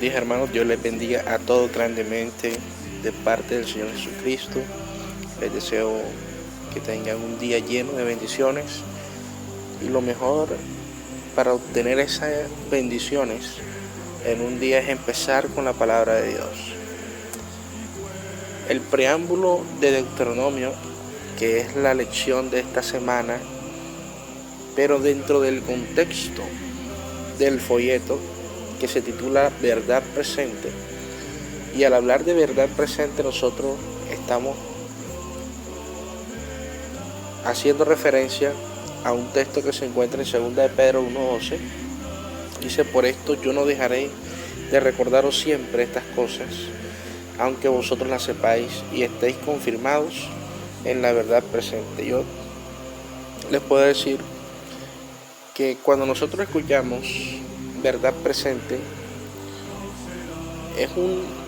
días, hermanos. Dios les bendiga a todos grandemente de parte del Señor Jesucristo. Les deseo que tengan un día lleno de bendiciones, y lo mejor para obtener esas bendiciones en un día es empezar con la palabra de Dios. El preámbulo de Deuteronomio, que es la lección de esta semana, pero dentro del contexto del folleto que se titula Verdad Presente. Y al hablar de verdad presente, nosotros estamos haciendo referencia a un texto que se encuentra en 2 de Pedro 1:12. Dice: por esto yo no dejaré de recordaros siempre estas cosas, aunque vosotros las sepáis y estéis confirmados en la verdad presente. Yo les puedo decir que cuando nosotros escuchamos verdad presente, es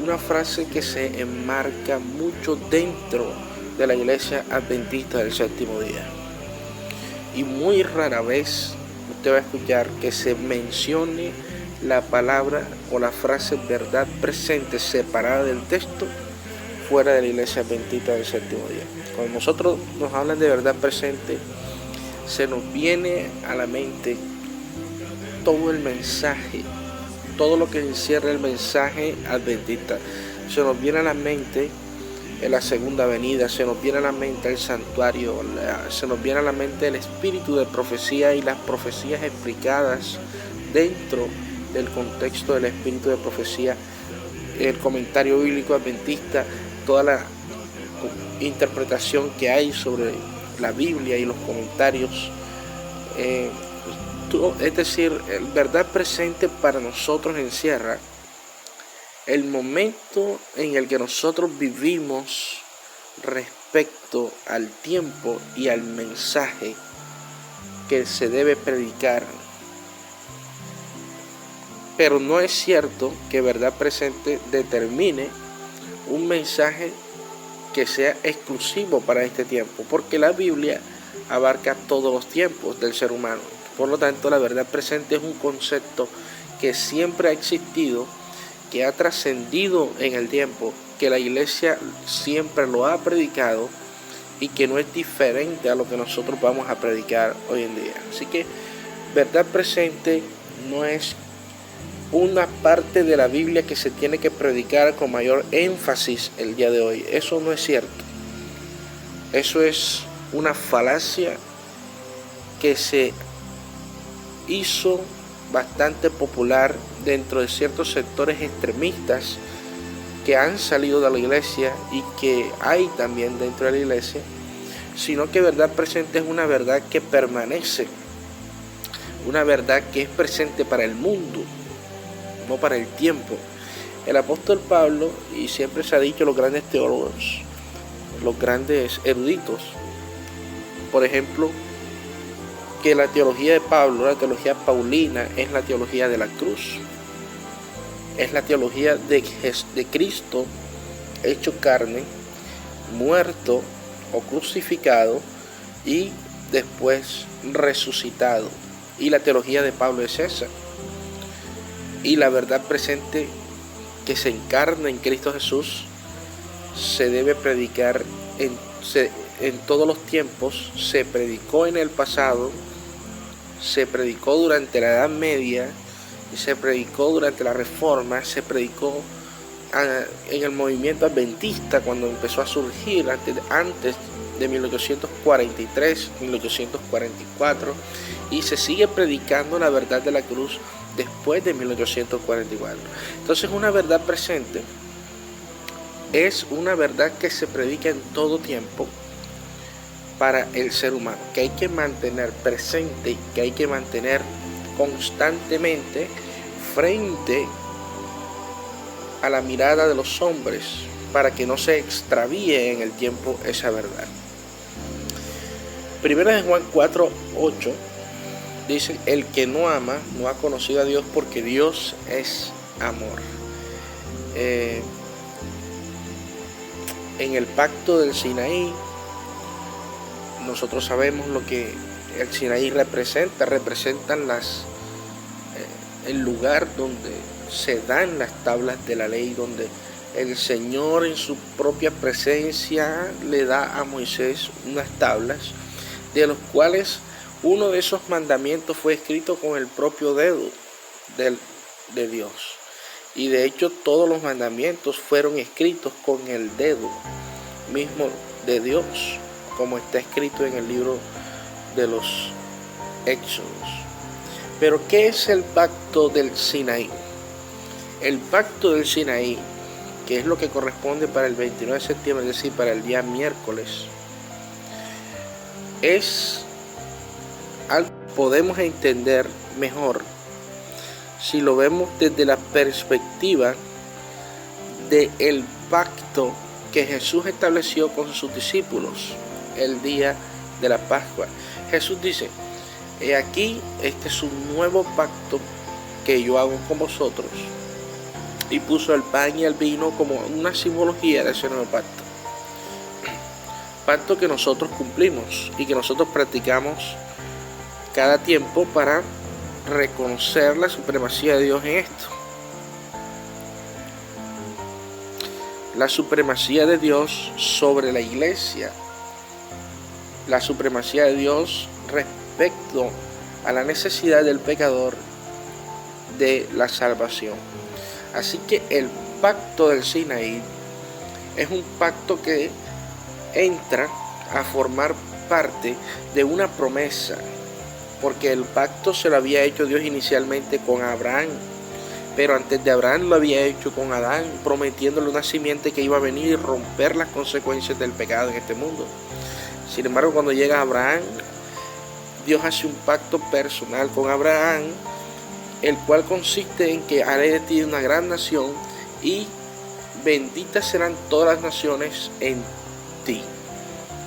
una frase que se enmarca mucho dentro de la iglesia adventista del séptimo día. Y muy rara vez usted va a escuchar que se mencione la palabra o la frase verdad presente separada del texto fuera de la iglesia adventista del séptimo día. Cuando nosotros nos hablan de verdad presente, se nos viene a la mente todo el mensaje, todo lo que encierra el mensaje adventista. Se nos viene a la mente en la segunda venida, se nos viene a la mente el santuario, se nos viene a la mente el espíritu de profecía y las profecías explicadas dentro del contexto del espíritu de profecía, el comentario bíblico adventista, toda la interpretación que hay sobre la Biblia y los comentarios. Es decir, el verdad presente para nosotros encierra el momento en el que nosotros vivimos respecto al tiempo y al mensaje que se debe predicar. Pero no es cierto que verdad presente determine un mensaje que sea exclusivo para este tiempo, porque la Biblia abarca todos los tiempos del ser humano. Por lo tanto, la verdad presente es un concepto que siempre ha existido, que ha trascendido en el tiempo, que la iglesia siempre lo ha predicado y que no es diferente a lo que nosotros vamos a predicar hoy en día. Así que verdad presente no es una parte de la Biblia que se tiene que predicar con mayor énfasis el día de hoy. Eso no es cierto. Eso es una falacia que se hizo bastante popular dentro de ciertos sectores extremistas que han salido de la iglesia y que hay también dentro de la iglesia, sino que verdad presente es una verdad que permanece, una verdad que es presente para el mundo, no para el tiempo. El apóstol Pablo, y siempre se ha dicho, los grandes teólogos, los grandes eruditos, por ejemplo, que la teología de Pablo, la teología paulina, es la teología de la cruz. Es la teología de Cristo hecho carne, muerto o crucificado y después resucitado. Y la teología de Pablo es esa. Y la verdad presente que se encarna en Cristo Jesús se debe predicar en todos los tiempos. Se predicó en el pasado, se predicó durante la Edad Media, se predicó durante la Reforma, se predicó en el movimiento adventista cuando empezó a surgir antes de 1843, 1844, y se sigue predicando la verdad de la cruz después de 1844. Entonces, una verdad presente es una verdad que se predica en todo tiempo para el ser humano, que hay que mantener presente, que hay que mantener constantemente frente a la mirada de los hombres para que no se extravíe en el tiempo esa verdad. Primera de Juan 4:8 dice: el que no ama no ha conocido a Dios, porque Dios es amor. En el pacto del Sinaí, nosotros sabemos lo que el Sinaí representan el lugar donde se dan las tablas de la ley, donde el Señor en su propia presencia le da a Moisés unas tablas, de los cuales uno de esos mandamientos fue escrito con el propio dedo de Dios. Y de hecho todos los mandamientos fueron escritos con el dedo mismo de Dios, como está escrito en el libro de los Éxodos. Pero ¿qué es el pacto del Sinaí? El pacto del Sinaí, que es lo que corresponde para el 29 de septiembre, es decir, para el día miércoles, es algo que podemos entender mejor si lo vemos desde la perspectiva del pacto que Jesús estableció con sus discípulos el día de la Pascua. Jesús dice: he aquí, este es un nuevo pacto que yo hago con vosotros. Y puso el pan y el vino como una simbología de ese nuevo pacto. Pacto que nosotros cumplimos y que nosotros practicamos cada tiempo para reconocer la supremacía de Dios en esto. La supremacía de Dios sobre la iglesia. La supremacía de Dios respecto a la necesidad del pecador de la salvación. Así que el pacto del Sinaí es un pacto que entra a formar parte de una promesa, porque el pacto se lo había hecho Dios inicialmente con Abraham, pero antes de Abraham lo había hecho con Adán, prometiéndole una simiente que iba a venir y romper las consecuencias del pecado en este mundo. Sin embargo, cuando llega Abraham, Dios hace un pacto personal con Abraham, el cual consiste en que haré de ti una gran nación y benditas serán todas las naciones en ti.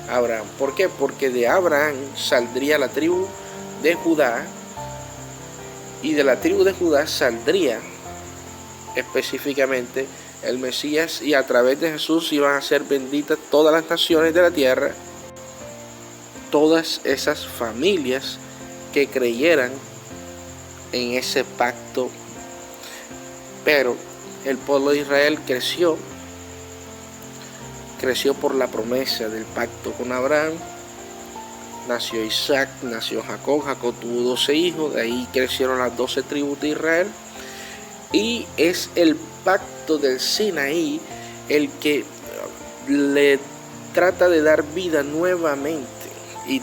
Abraham. ¿Por qué? Porque de Abraham saldría la tribu de Judá, y de la tribu de Judá saldría específicamente el Mesías, y a través de Jesús iban a ser benditas todas las naciones de la tierra, todas esas familias que creyeran en ese pacto. Pero el pueblo de Israel creció por la promesa del pacto con Abraham. Nació Isaac, nació Jacob. Jacob tuvo 12 hijos, de ahí crecieron las 12 tribus de Israel. Y es el pacto del Sinaí el que le trata de dar vida nuevamente. Y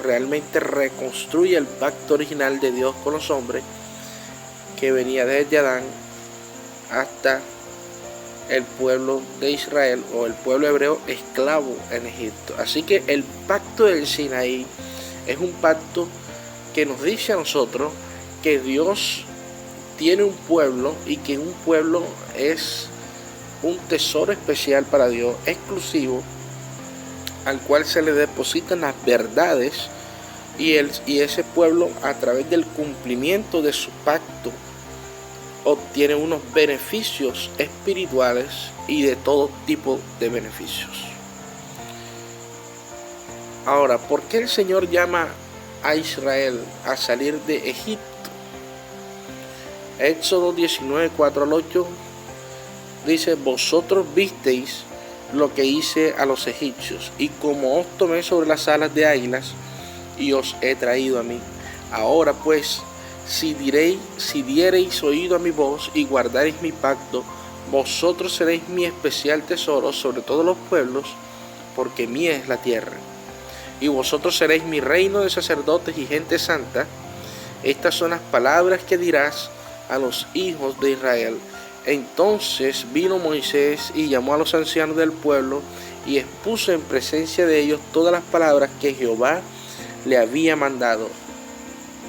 realmente reconstruye el pacto original de Dios con los hombres, que venía desde Adán hasta el pueblo de Israel, o el pueblo hebreo esclavo en Egipto. Así que el pacto del Sinaí es un pacto que nos dice a nosotros que Dios tiene un pueblo, y que un pueblo es un tesoro especial para Dios, exclusivo, al cual se le depositan las verdades, y ese pueblo, a través del cumplimiento de su pacto, obtiene unos beneficios espirituales y de todo tipo de beneficios. Ahora, ¿por qué el Señor llama a Israel a salir de Egipto? Éxodo 19, 4 al 8 dice: vosotros visteis lo que hice a los egipcios, y como os tomé sobre las alas de águilas, y os he traído a mí. Ahora pues, si diereis oído a mi voz y guardareis mi pacto, vosotros seréis mi especial tesoro sobre todos los pueblos, porque mía es la tierra. Y vosotros seréis mi reino de sacerdotes y gente santa. Estas son las palabras que dirás a los hijos de Israel. Entonces vino Moisés y llamó a los ancianos del pueblo y expuso en presencia de ellos todas las palabras que Jehová le había mandado.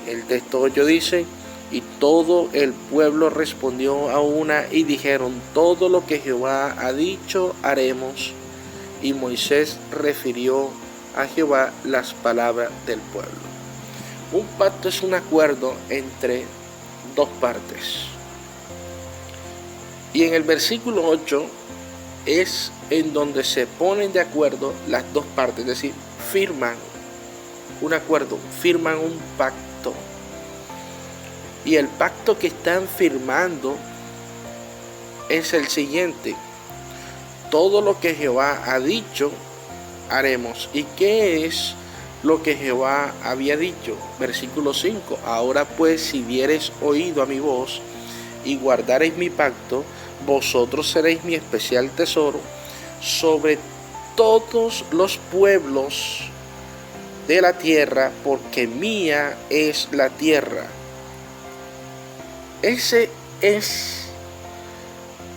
El texto 8 dice: y todo el pueblo respondió a una y dijeron: todo lo que Jehová ha dicho haremos. Y Moisés refirió a Jehová las palabras del pueblo. Un pacto es un acuerdo entre dos partes. Y en el versículo 8 es en donde se ponen de acuerdo las dos partes, es decir, firman un acuerdo, firman un pacto. Y el pacto que están firmando es el siguiente: todo lo que Jehová ha dicho, haremos. ¿Y qué es lo que Jehová había dicho? Versículo 5. Ahora pues, si diereis oído a mi voz y guardareis mi pacto, vosotros seréis mi especial tesoro sobre todos los pueblos de la tierra, porque mía es la tierra. Ese es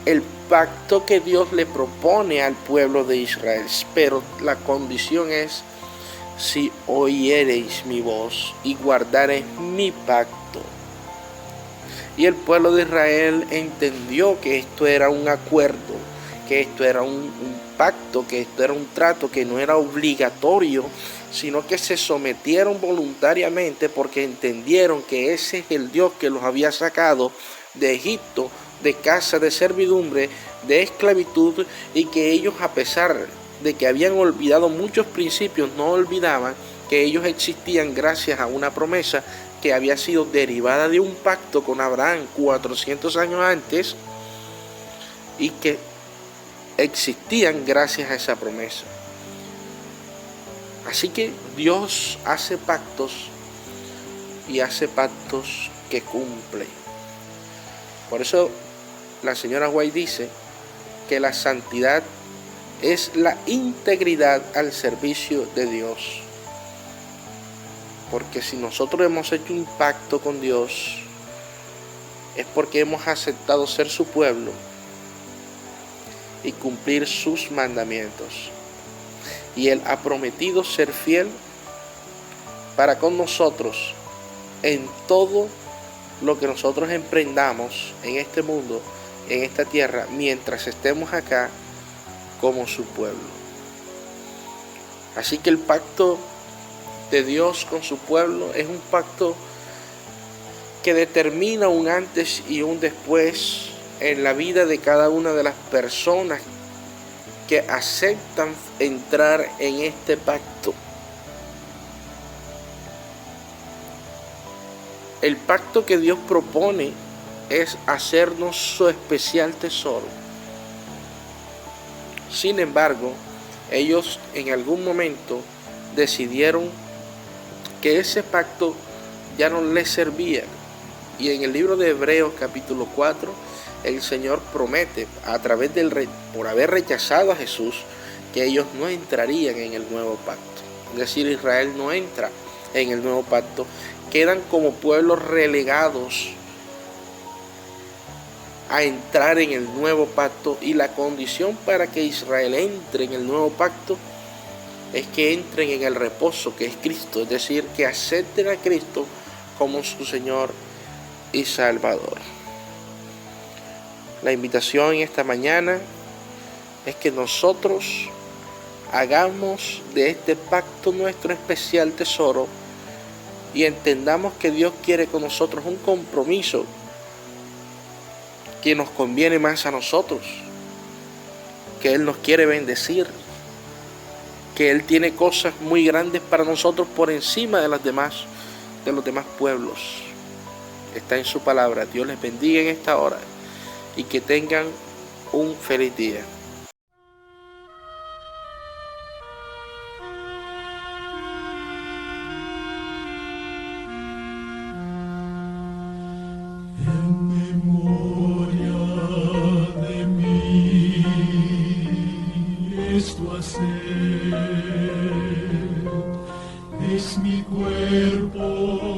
el pacto que Dios le propone al pueblo de Israel, pero la condición es: si oyereis mi voz y guardareis mi pacto. Y el pueblo de Israel entendió que esto era un acuerdo, que esto era un pacto, que esto era un trato, que no era obligatorio, sino que se sometieron voluntariamente porque entendieron que ese es el Dios que los había sacado de Egipto, de casa de servidumbre, de esclavitud, y que ellos, a pesar de que habían olvidado muchos principios, no olvidaban que ellos existían gracias a una promesa que había sido derivada de un pacto con Abraham 400 años antes, y que existían gracias a esa promesa. Así que Dios hace pactos, y hace pactos que cumple. Por eso la señora White dice que la santidad es la integridad al servicio de Dios. Porque si nosotros hemos hecho un pacto con Dios, es porque hemos aceptado ser su pueblo y cumplir sus mandamientos. Y Él ha prometido ser fiel para con nosotros en todo lo que nosotros emprendamos en este mundo, en esta tierra, mientras estemos acá como su pueblo. Así que el pacto de Dios con su pueblo es un pacto que determina un antes y un después en la vida de cada una de las personas que aceptan entrar en este pacto. El pacto que Dios propone es hacernos su especial tesoro. Sin embargo, ellos en algún momento decidieron que ese pacto ya no les servía. Y en el libro de Hebreos capítulo 4, el Señor promete a través por haber rechazado a Jesús, que ellos no entrarían en el nuevo pacto. Es decir, Israel no entra en el nuevo pacto. Quedan como pueblos relegados a entrar en el nuevo pacto, y la condición para que Israel entre en el nuevo pacto es que entren en el reposo que es Cristo, es decir, que acepten a Cristo como su Señor y Salvador. La invitación esta mañana es que nosotros hagamos de este pacto nuestro especial tesoro y entendamos que Dios quiere con nosotros un compromiso que nos conviene más a nosotros, que Él nos quiere bendecir, que Él tiene cosas muy grandes para nosotros por encima de los demás pueblos. Está en su palabra. Dios les bendiga en esta hora y que tengan un feliz día. Esto hacer es mi cuerpo